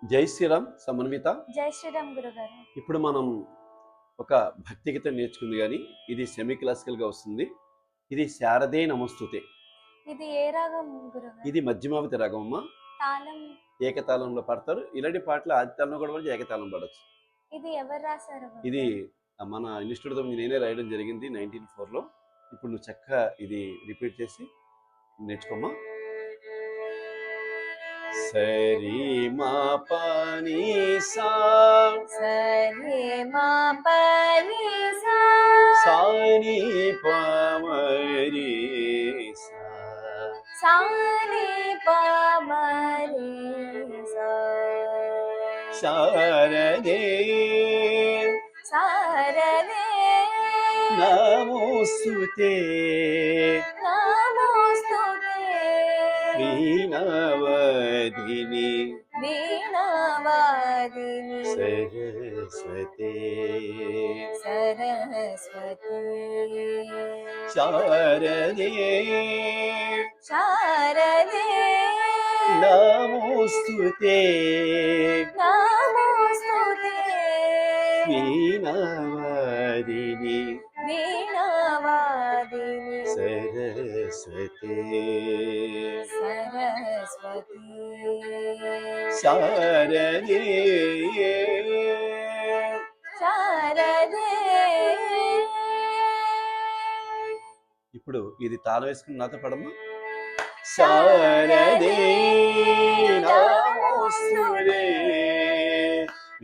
జై శ్రీరామ్ సమన్విత. జై శ్రీరామ్ గురుగారు. ఇప్పుడు మనం ఒక భక్తి గీతం నేర్చుకుంది కానీ ఇది సెమీ క్లాసికల్గా వస్తుంది. ఇది శారదే నమస్తుతే. ఇది ఏ రాగం గురుగారు? ఇది మధ్యమావతి రాగం అమ్మ. తాళం ఏకతాళంలో పాడతారు. ఇలాంటి పాటలు ఆది తాళంలో కూడా పడచ్చు, ఏకతాళం పడవచ్చు. ఇది ఎవరు రాశారు? ఇది మన ఇన్స్టిట్యూట్తో నేనే రాయడం జరిగింది 1904లో. ఇప్పుడు నువ్వు చక్కగా ఇది రిపీట్ చేసి నేర్చుకోమ్మా. సరి మా పని సా, సరి మా పని సా, సాని పమరి సా, సాని పమరి సా, శారదే శారదే నమోస్తుతే, నమోస్తుతే వీణావదిని వీణావాదిని సరస్వతే, సరస్వతి శారదే శారదే నమోస్తుతే, నమోస్తుతే వీణావదిని వీణావాదిని సరస్వతే, సరస్వతి శారదే శారదే. ఇప్పుడు ఇది తాళం వేసుకుని నాతో పడమ్మా. శారదే నమోస్తుతే,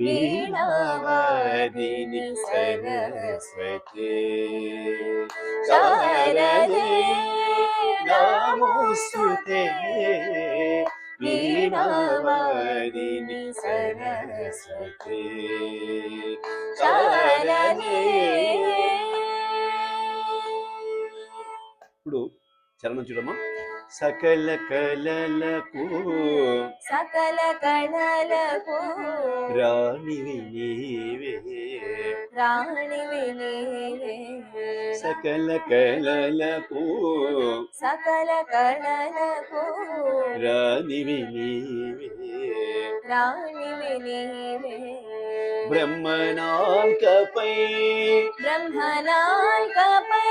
వీణావదిని సరస్వతే, శారదే నమోస్తుతే, వీణావదిని సరస్వతే, శారదే. ఇప్పుడు చరణం చూడమ్మా. సకల కళలకు సకల కళలకు రాణివి నీవే, రాణివి నీవే, సకల కళలకు సకల కళలకు రాణివి నీవే, రాణివి నీవే, బ్రహ్మనాల్కపై బ్రహ్మనాల్కపై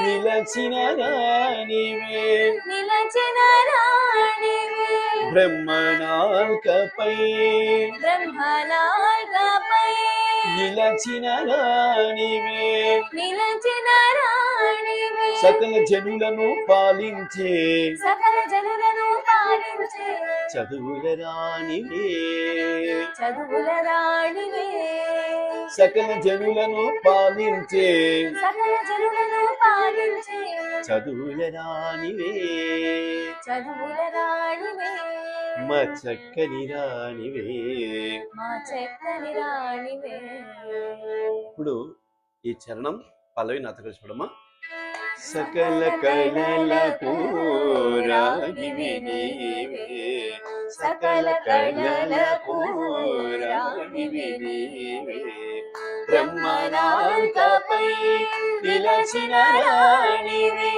నిలచిన రాణివే, నిలచిన రాణివే, బ్రహ్మనాల్కపై బ్రహ్మనాల్కపై నిలచిన రాణివే, నిలచిన రాణివే, సకల జనులను పాలించే సకల జనులను పాలించే చదువుల రాణివే, చదువుల రాణివే, సకల జనులను పాలించే సకల జనులను పాలించే చదువుల రాణివే, చదువుల రాణివే, మా చక్కని రాణివే. మా చక్కని రాణివే. ఇప్పుడు ఈ చరణం పల్లవి నాతో కలిసి పడమ్మా. సకల కళలకు రాణివి నీవే, సకల కళలకు రాణివి నీవే, బ్రహ్మనాల్కపై నిలచిన రాణివే,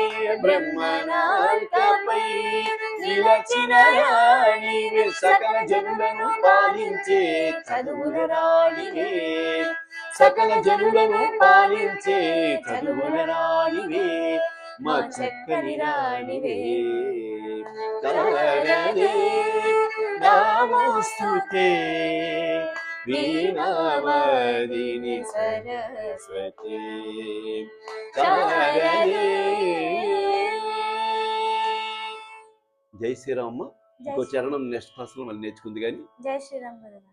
బ్రహ్మనాల్కపై నిలచిన రాణివే, సకల జనులను పాలించే చదువుల రాణివే, సకల జనులను పాలించే చదువుల రాణివే, మా చక్కని రాణివే, శారదే నమోస్తుతే, వీణావదిని సరస్వతి, శారదే. జై శ్రీరామ్ అమ్మ. ఇంకో చరణం నెక్స్ట్ క్లాస్లో మళ్ళీ నేర్చుకుంది కానీ. జై శ్రీరామ్ గురుగారు.